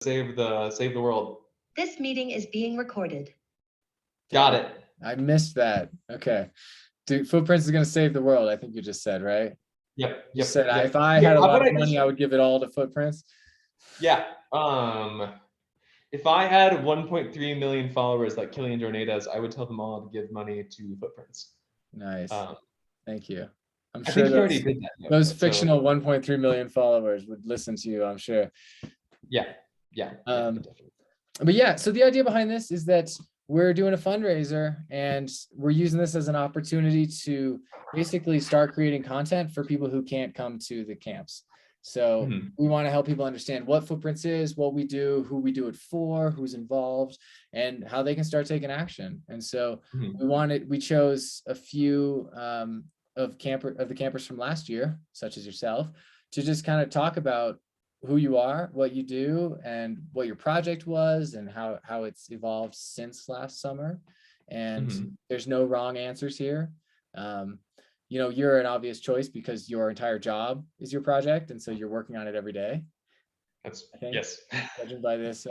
save the world. This meeting is being recorded. Got it. I missed that. Okay. Dude, Footprints is going to save the world, I think you just said, right? Yep. You said yep. if I had a how lot about of money, I would give it all to Footprints. Yeah. If I had 1.3 million followers like Killian Jornet does, I would tell them all to give money to Footprints. Nice. Thank you. I'm I sure think he already did that. Those fictional 1.3 million followers would listen to you, I'm sure. Yeah. But yeah, so the idea behind this is that we're doing a fundraiser and we're using this as an opportunity to basically start creating content for people who can't come to the camps. So we want to help people understand what Footprints is, what we do, who we do it for, who's involved, and how they can start taking action. And so we chose a few of the campers from last year, such as yourself, to just kind of talk about who you are, what you do, and what your project was, and how it's evolved since last summer. And there's no wrong answers here. You're an obvious choice because your entire job is your project, and so you're working on it every day. Yes. Judging by this,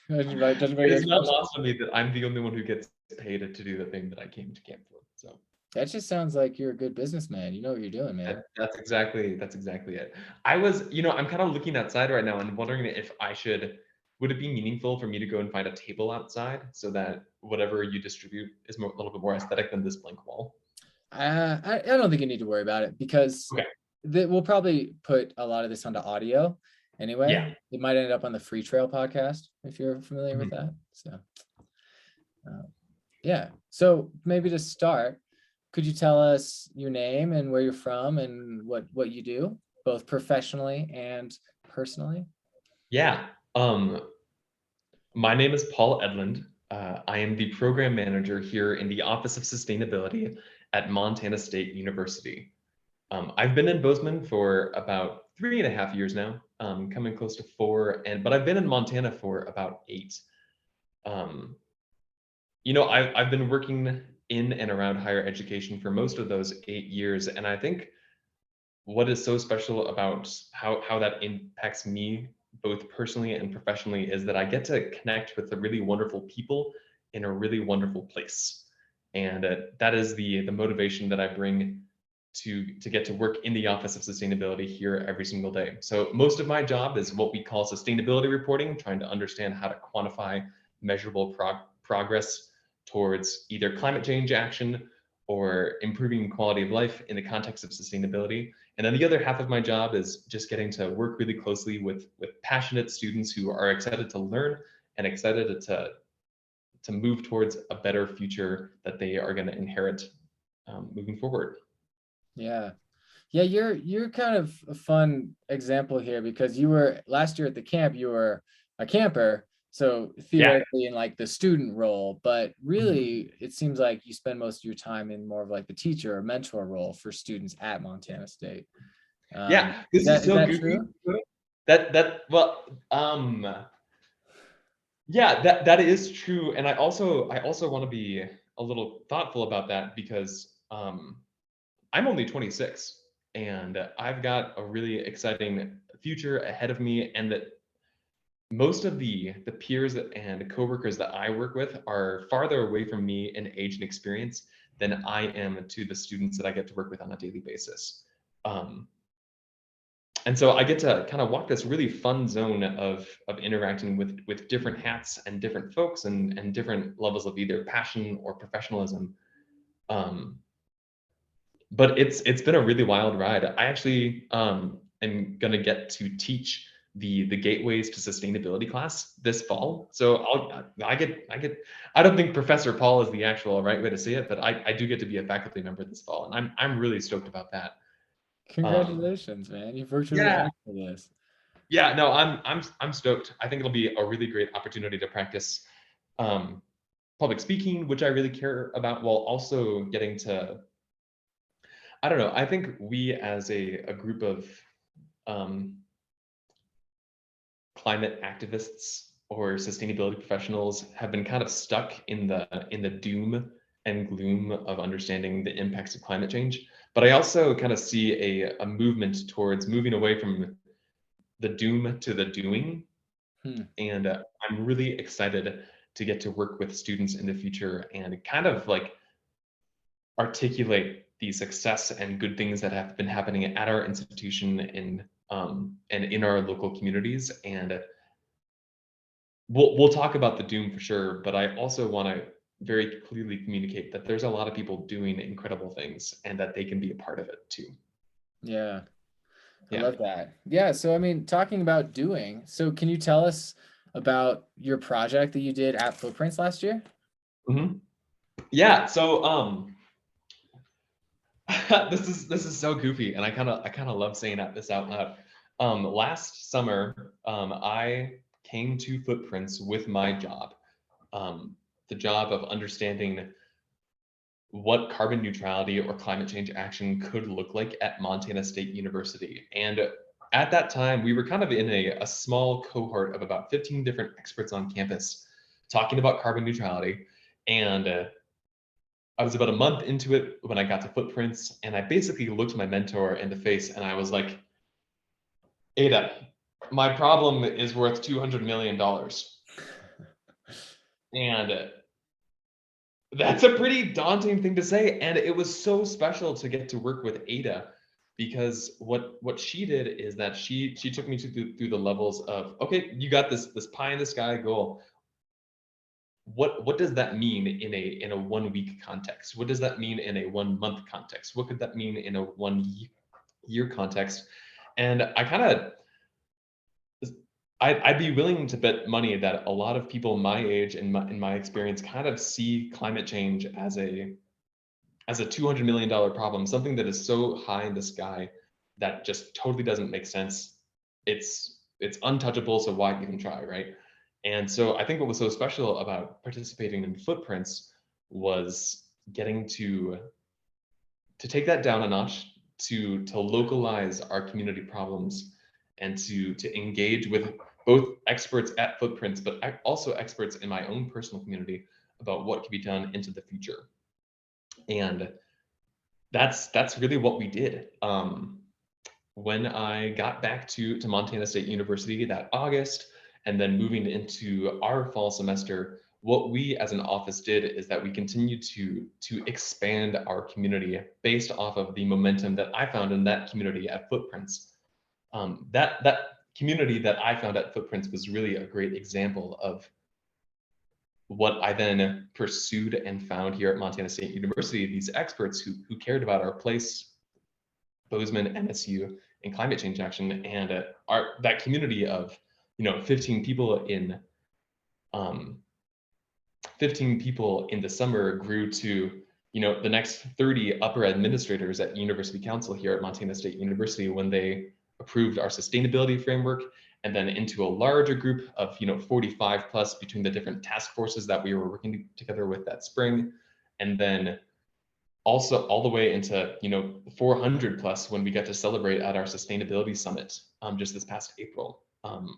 judging by it's not lost on me that I'm the only one who gets paid to do the thing that I came to camp for. So that just sounds like you're a good businessman. You know what you're doing, man. That's exactly it. I was, I'm kind of looking outside right now and wondering if would it be meaningful for me to go and find a table outside so that whatever you distribute is a little bit more aesthetic than this blank wall? I don't think you need to worry about it because we'll probably put a lot of this onto audio anyway. Yeah. It might end up on the Free Trail podcast if you're familiar with that. So, yeah. So maybe to start, could you tell us your name and where you're from and what you do, both professionally and personally? Yeah. My name is Paul Edlund. I am the program manager here in the Office of Sustainability at Montana State University. I've been in Bozeman for about 3.5 years now, coming close to 4, but I've been in Montana for about 8. I've been working in and around higher education for most of those 8 years, and I think what is so special about how that impacts me both personally and professionally is that I get to connect with the really wonderful people in a really wonderful place. And that is the motivation that I bring to get to work in the Office of Sustainability here every single day. So most of my job is what we call sustainability reporting, trying to understand how to quantify measurable progress towards either climate change action or improving quality of life in the context of sustainability. And then the other half of my job is just getting to work really closely with passionate students who are excited to learn and excited to move towards a better future that they are going to inherit moving forward. Yeah, you're kind of a fun example here because you were last year at the camp, you were a camper. So theoretically in like the student role, but really it seems like you spend most of your time in more of like the teacher or mentor role for students at Montana State. This is so goofy. True? That is true. And I also want to be a little thoughtful about that because I'm only 26 and I've got a really exciting future ahead of me, and that most of the peers and coworkers that I work with are farther away from me in age and experience than I am to the students that I get to work with on a daily basis. And so I get to kind of walk this really fun zone of interacting with different hats and different folks and different levels of either passion or professionalism. But it's been a really wild ride. I actually am gonna get to teach the Gateways to Sustainability class this fall. So I don't think Professor Paul is the actual right way to say it, but I do get to be a faculty member this fall, and I'm really stoked about that. Congratulations, man! You've worked really hard for this. Yeah, no, I'm stoked. I think it'll be a really great opportunity to practice public speaking, which I really care about, while also getting to, I don't know, I think we as a group of climate activists or sustainability professionals have been kind of stuck in the doom and gloom of understanding the impacts of climate change. But I also kind of see a movement towards moving away from the doom to the doing. And I'm really excited to get to work with students in the future and kind of like articulate the success and good things that have been happening at our institution and in our local communities. And we'll talk about the doom for sure, but I also want to very clearly communicate that there's a lot of people doing incredible things and that they can be a part of it too. Yeah, I Yeah. love that. Yeah, so I mean, talking about doing, so can you tell us about your project that you did at Footprints last year? Hmm. Yeah. So this is so goofy, and I kind of love saying this out loud. Last summer, I came to Footprints with my job, the job of understanding what carbon neutrality or climate change action could look like at Montana State University. And at that time, we were kind of in a small cohort of about 15 different experts on campus talking about carbon neutrality. And I was about a month into it when I got to Footprints, and I basically looked my mentor in the face and I was like, Ada, my problem is worth $200 million. And that's a pretty daunting thing to say. And it was so special to get to work with Ada because what she did is that she took me through the levels of, okay, you got this pie in the sky goal. What does that mean in a 1 week context? What does that mean in a 1 month context? What could that mean in a 1 year context? And I kind of I'd be willing to bet money that a lot of people my age and in my experience kind of see climate change as a $200 million problem, something that is so high in the sky that just totally doesn't make sense. It's untouchable, so why even try, right? And so I think what was so special about participating in Footprints was getting to take that down a notch, to localize our community problems, and to engage with both experts at Footprints, but also experts in my own personal community about what can be done into the future. And that's really what we did. When I got back to Montana State University that August, and then moving into our fall semester, what we as an office did is that we continued to expand our community based off of the momentum that I found in that community at Footprints. That community that I found at Footprints was really a great example of what I then pursued and found here at Montana State University, these experts who cared about our place, Bozeman, MSU, and climate change action, and that community of 15 people in um, 15 people in the summer grew to the next 30 upper administrators at University Council here at Montana State University when they approved our sustainability framework, and then into a larger group of 45 plus between the different task forces that we were working together with that spring, and then also all the way into 400 plus when we got to celebrate at our sustainability summit just this past April.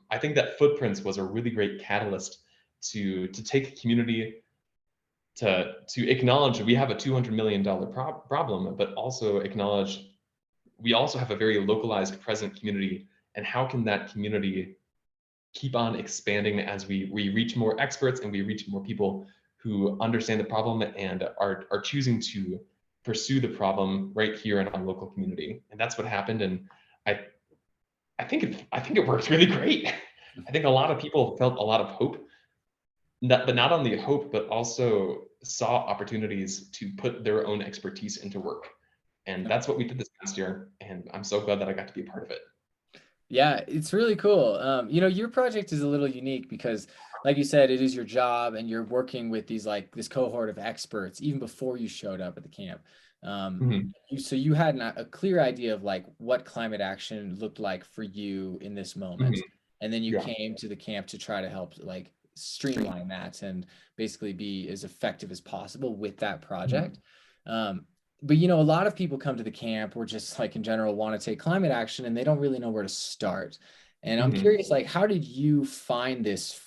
I think that Footprints was a really great catalyst to take community to acknowledge we have a $200 million problem, but also acknowledge we also have a very localized present community, and how can that community keep on expanding as we reach more experts and we reach more people who understand the problem and are choosing to pursue the problem right here in our local community. And that's what happened. And I I think it worked really great. I think a lot of people felt a lot of hope, but not only hope, but also saw opportunities to put their own expertise into work. And that's what we did this past year. And I'm so glad that I got to be a part of it. Yeah, it's really cool. Your project is a little unique because, like you said, it is your job and you're working with this cohort of experts even before you showed up at the camp. Mhm. So you had a clear idea of like what climate action looked like for you in this moment. Mhm. And then you Yeah. came to the camp to try to help like streamline that and basically be as effective as possible with that project. But a lot of people come to the camp or just like in general want to take climate action and they don't really know where to start. And I'm Mhm. curious, like, how did you find this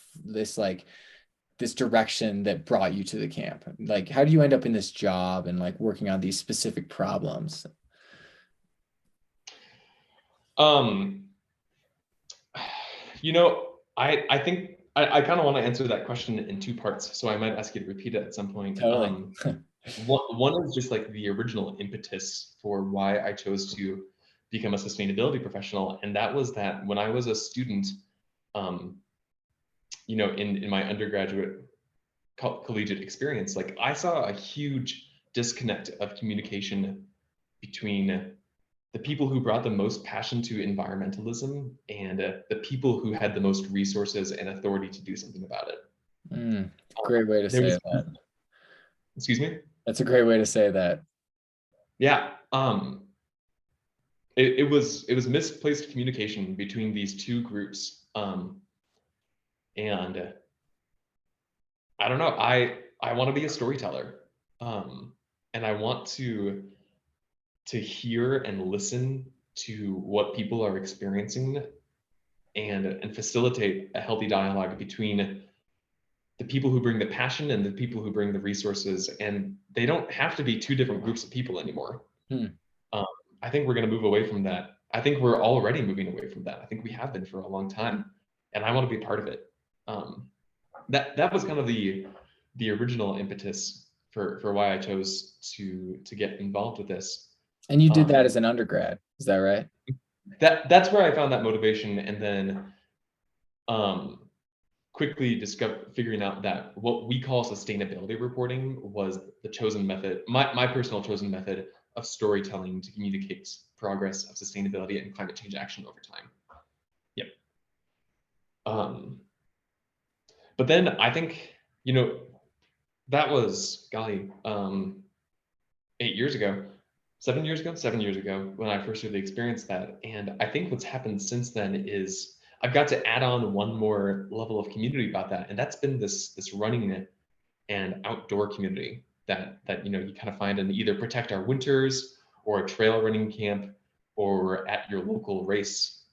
direction that brought you to the camp? Like, how do you end up in this job and like working on these specific problems? Um, you know, I think I kind of want to answer that question in two parts, so I might ask you to repeat it at some point. Totally. One is just like the original impetus for why I chose to become a sustainability professional, and that was that when I was a student, um, in my undergraduate collegiate experience, like I saw a huge disconnect of communication between the people who brought the most passion to environmentalism and the people who had the most resources and authority to do something about it. Great way to There say was, that. excuse me? That's a great way to say that. Yeah. It was misplaced communication between these two groups. And I don't know, I want to be a storyteller. And I want to hear and listen to what people are experiencing and facilitate a healthy dialogue between the people who bring the passion and the people who bring the resources. And they don't have to be two different groups of people anymore. Um, I think we're going to move away from that. I think we're already moving away from that. I think we have been for a long time, and I want to be part of it. That was kind of the original impetus for why I chose to get involved with this. And you did that as an undergrad, is that right? That's where I found that motivation, and then quickly figuring out that what we call sustainability reporting was the chosen method, my personal chosen method of storytelling to communicate progress of sustainability and climate change action over time. Yep. But then I think, that was, golly, 8 years ago, 7 years ago, when I first really experienced that. And I think what's happened since then is I've got to add on one more level of community about that. And that's been this running and outdoor community that you kind of find in either Protect Our Winters or a trail running camp or at your local race,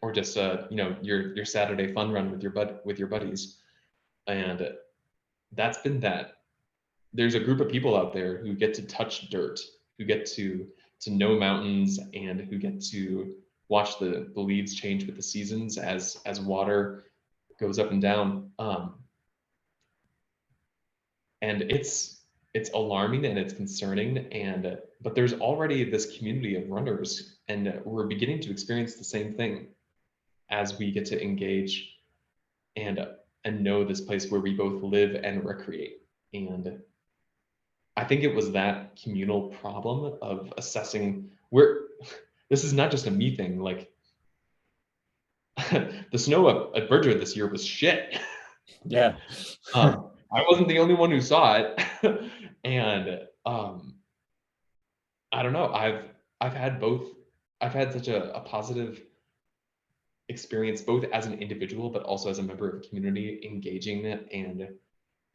or just your Saturday fun run with your buddies. And that's been that. There's a group of people out there who get to touch dirt, who get to know mountains, and who get to watch the leaves change with the seasons as water goes up and down. And it's alarming and it's concerning, and but there's already this community of runners, and we're beginning to experience the same thing as we get to engage and know this place where we both live and recreate. And I think it was that communal problem of assessing where this is not just a me thing. Like the snow at Berger this year was shit. Yeah. I wasn't the only one who saw it. And I don't know. I've had both. I've had such a positive experience, both as an individual, but also as a member of a community, engaging and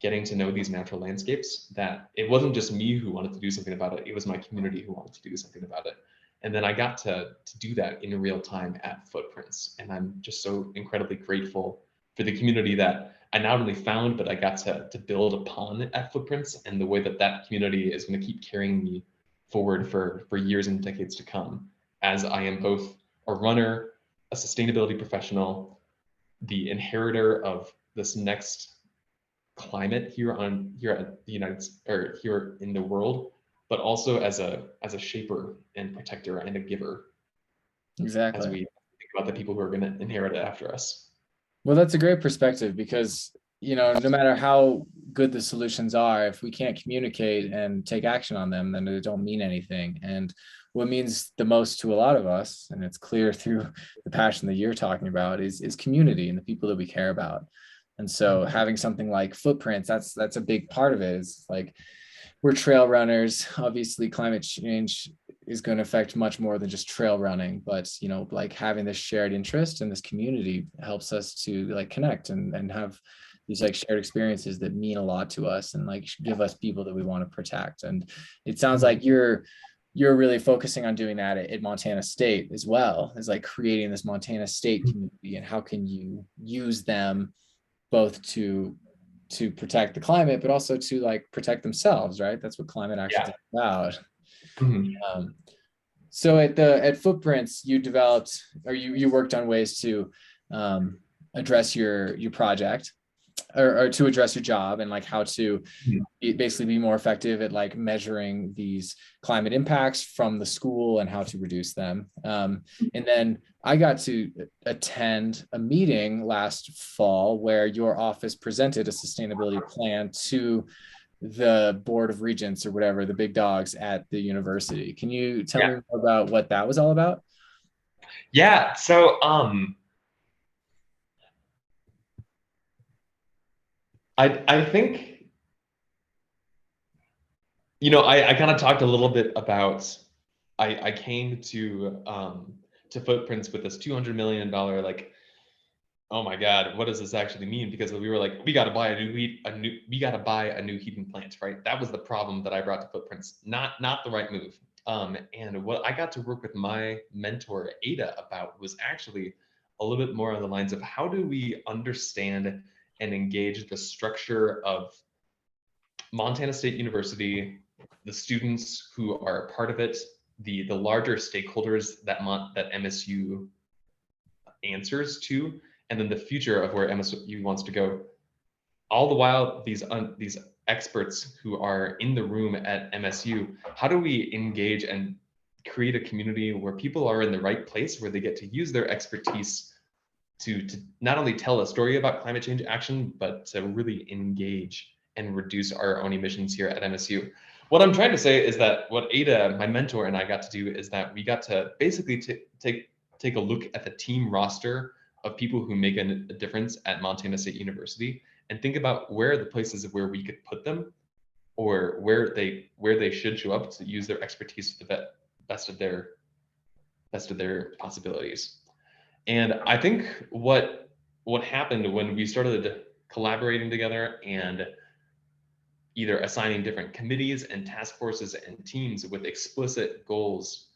getting to know these natural landscapes, that it wasn't just me who wanted to do something about it. It was my community who wanted to do something about it. And then I got to do that in real time at Footprints. And I'm just so incredibly grateful for the community that I not only found, but I got to build upon at Footprints, and the way that that community is going to keep carrying me forward for years and decades to come, as I am both a runner, a sustainability professional, the inheritor of this next climate here at the here in the world, but also as a shaper and protector and a giver. Exactly. As we think about the people who are going to inherit it after us. Well, that's a great perspective, because no matter how good the solutions are, if we can't communicate and take action on them, then they don't mean anything. And what means the most to a lot of us, and it's clear through the passion that you're talking about, is community and the people that we care about. And so having something like Footprints, that's a big part of it. Is like, we're trail runners. Obviously, climate change is going to affect much more than just trail running, but like having this shared interest in this community helps us to like connect and have these like shared experiences that mean a lot to us, and like give us people that we want to protect. And it sounds like you're really focusing on doing that at Montana State as well, as like creating this Montana State community, and how can you use them both to protect the climate, but also to like protect themselves, right? That's what climate action is about. So at Footprints, you developed, or you worked on ways to address your project, or to address your job, and like how to basically be more effective at like measuring these climate impacts from the school and how to reduce them. And then I got to attend a meeting last fall where your office presented a sustainability plan to the board of regents, or whatever, the big dogs at the university. Can you tell me more about what that was all about? Yeah. So I think, I kind of talked a little bit about, I came to Footprints with this $200 million, like, oh my God, what does this actually mean? Because we were like, we got to buy we got to buy a new heating plant, right? That was the problem that I brought to Footprints, not the right move. And what I got to work with my mentor Ada about was actually a little bit more on the lines of how do we understand and engage the structure of Montana State University, the students who are a part of it, the larger stakeholders that MSU answers to, and then the future of where MSU wants to go. All the while, these experts who are in the room at MSU, how do we engage and create a community where people are in the right place, where they get to use their expertise to not only tell a story about climate change action, but to really engage and reduce our own emissions here at MSU. What I'm trying to say is that what Ada, my mentor, and I got to do is that we got to basically take a look at the team roster of people who make a difference at Montana State University and think about where are the places where we could put them, or where they should show up to use their expertise to the best of their possibilities. And I think what happened when we started collaborating together and either assigning different committees and task forces and teams with explicit goals,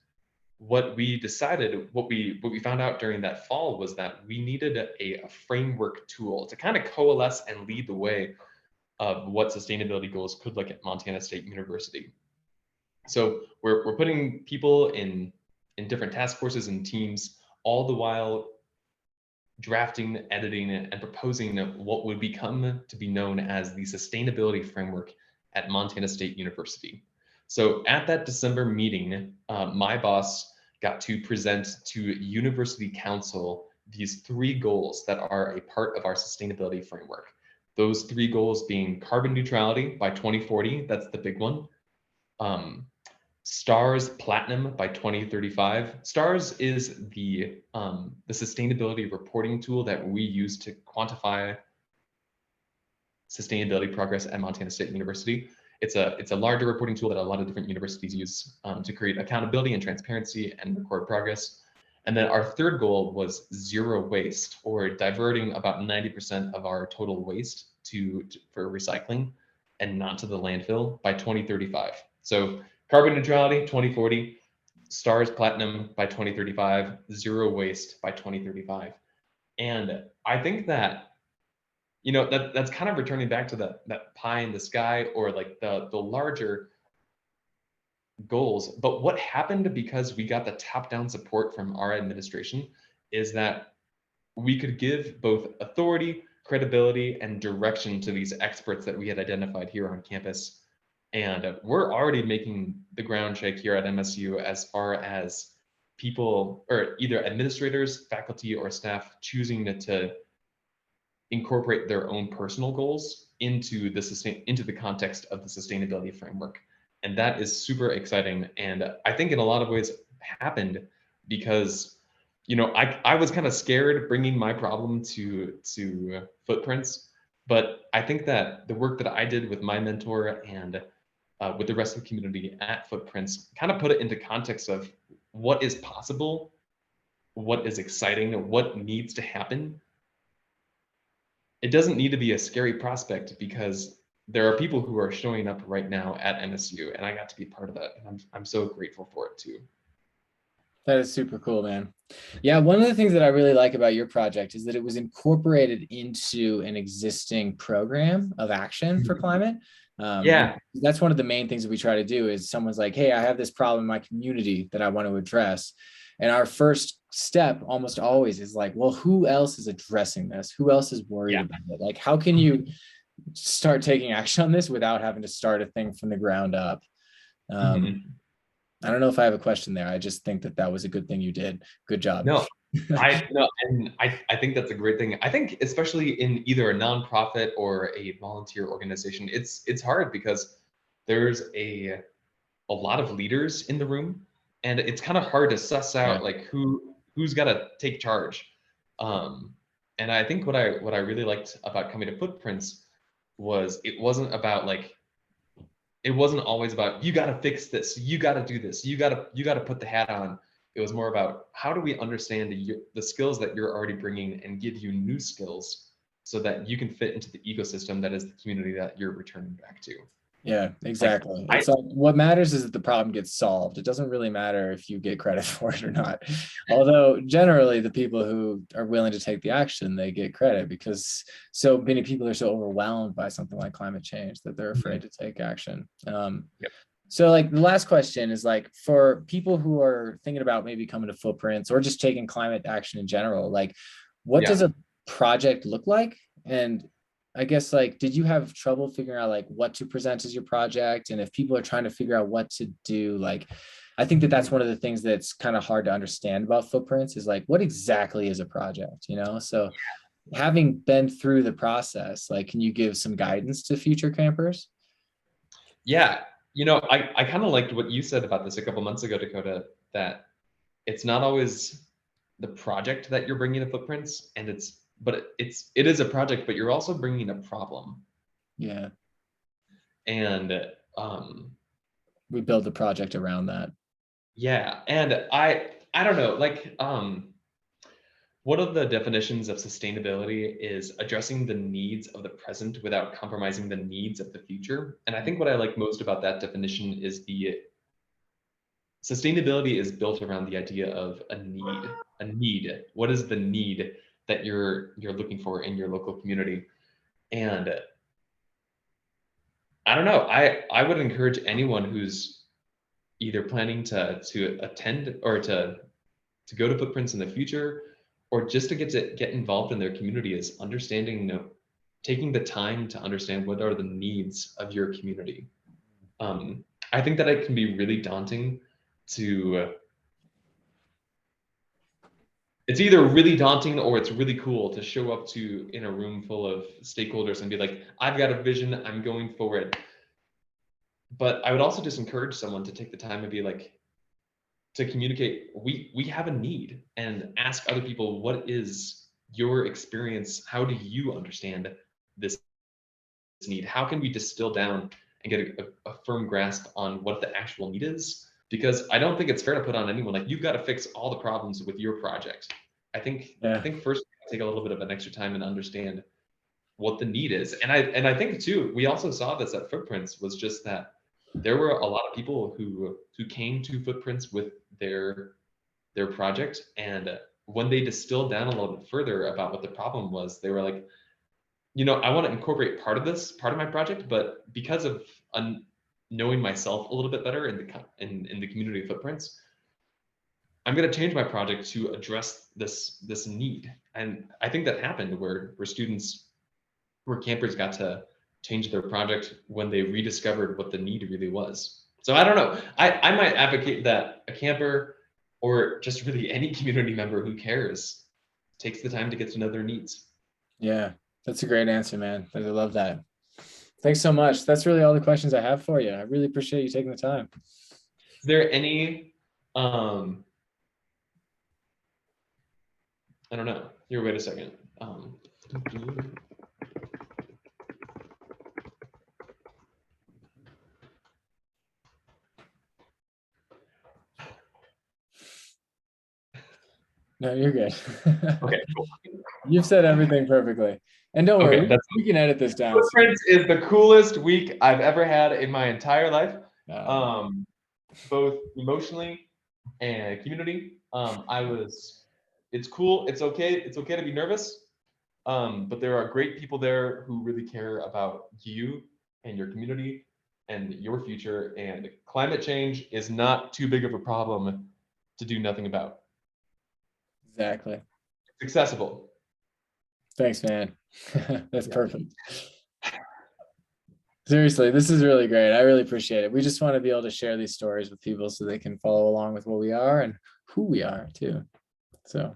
what we decided, what we found out during that fall was that we needed a framework tool to kind of coalesce and lead the way of what sustainability goals could look at Montana State University. So we're putting people in different task forces and teams, all the while drafting, editing, and proposing what would become to be known as the sustainability framework at Montana State University. So at that December meeting, my boss got to present to University Council these 3 goals that are a part of our sustainability framework. Those 3 goals being carbon neutrality by 2040, that's the big one. STARS Platinum by 2035. STARS is the sustainability reporting tool that we use to quantify sustainability progress at Montana State University. It's a larger reporting tool that a lot of different universities use to create accountability and transparency and record progress. And then our 3rd goal was zero waste, or diverting about 90% of our total waste for recycling and not to the landfill by 2035. So carbon neutrality 2040, STARS Platinum by 2035, zero waste by 2035. And I think that, that's kind of returning back to that pie in the sky, or like the larger goals. But what happened, because we got the top-down support from our administration, is that we could give both authority, credibility, and direction to these experts that we had identified here on campus. And we're already making the ground shake here at MSU as far as people, or either administrators, faculty, or staff choosing to incorporate their own personal goals into the context of the sustainability framework. And that is super exciting. And I think in a lot of ways happened because, I was kind of scared bringing my problem to Footprints, but I think that the work that I did with my mentor and with the rest of the community at Footprints kind of put it into context of what is possible, what is exciting, what needs to happen. It doesn't need to be a scary prospect, because there are people who are showing up right now at MSU, and I got to be part of that, and I'm so grateful for it too. That is super cool, man. Yeah, one of the things that I really like about your project is that it was incorporated into an existing program of action for climate. Yeah. That's one of the main things that we try to do is someone's like, hey, I have this problem in my community that I want to address. And our first step almost always is like, well, who else is addressing this? Who else is worried Yeah. about it? Like, how can you start taking action on this without having to start a thing from the ground up? I don't know if I have a question there. I just think that that was a good thing you did. Good job. No, I think that's a great thing. I think especially in either a nonprofit or a volunteer organization, it's hard because there's a lot of leaders in the room, and it's kind of hard to suss out Yeah. like who's got to take charge. And I think what I really liked about coming to Footprints was it wasn't always about you got to fix this, you got to do this, you got to put the hat on. It was more about how do we understand the skills that you're already bringing and give you new skills so that you can fit into the ecosystem that is the community that you're returning back to. Yeah, exactly. Like, It's like what matters is that the problem gets solved. It doesn't really matter if you get credit for it or not. Although generally the people who are willing to take the action, they get credit because so many people are so overwhelmed by something like climate change that they're afraid to take action. Yep. So like the last question is like for people who are thinking about maybe coming to Footprints or just taking climate action in general, like what Yeah. does a project look like? And I guess like, did you have trouble figuring out like what to present as your project? And if people are trying to figure out what to do, like, I think that that's one of the things that's kind of hard to understand about Footprints is like, what exactly is a project, you know? So having been through the process, like, can you give some guidance to future campers? Yeah, I kind of liked what you said about this a couple months ago, Dakota, that it's not always the project that you're bringing to Footprints, and it is a project, but you're also bringing a problem. Yeah. And We build the project around that. yeah, and I don't know, like one of the definitions of sustainability is addressing the needs of the present without compromising the needs of the future. And I think what I like most about that definition is the sustainability is built around the idea of a need. A need. What is the need that you're looking for in your local community? And I don't know. I would encourage anyone who's either planning to attend or to go to Footprints in the future, or just to get involved in their community is understanding, taking the time to understand what are the needs of your community. I think that it can be really daunting to it's either really daunting or it's really cool to show up to in a room full of stakeholders and be like, I've got a vision, I'm going for it. But I would also just encourage someone to take the time and be like, to communicate, we have a need, and ask other people, what is your experience? How do you understand this need? How can we distill down and get a firm grasp on what the actual need is? Because I don't think it's fair to put on anyone like you've got to fix all the problems with your project. I think first take a little bit of an extra time and understand what the need is. And I think too, we also saw this at Footprints, was just that there were a lot of people who came to Footprints with their project, and when they distilled down a little bit further about what the problem was, they were like, I want to incorporate part of my project, but because of knowing myself a little bit better in the community of Footprints, I'm going to change my project to address this need. And I think that happened where campers got to change their project when they rediscovered what the need really was. So I don't know. I might advocate that a camper, or just really any community member who cares, takes the time to get to know their needs. Yeah, that's a great answer, man. I love that. Thanks so much. That's really all the questions I have for you. I really appreciate you taking the time. Is there any, I don't know. Here, wait a second. No, you're good. Okay, cool. You've said everything perfectly. And don't worry, Okay, we can edit this down. Footprints is the coolest week I've ever had in my entire life, both emotionally and community. It's cool. It's okay. It's okay to be nervous. But there are great people there who really care about you and your community and your future. And climate change is not too big of a problem to do nothing about. Exactly. It's accessible. Thanks, man. That's Yeah. perfect. Seriously, this is really great. I really appreciate it. We just want to be able to share these stories with people so they can follow along with what we are and who we are too. So,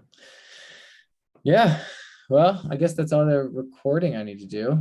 yeah, well, I guess that's all the recording I need to do.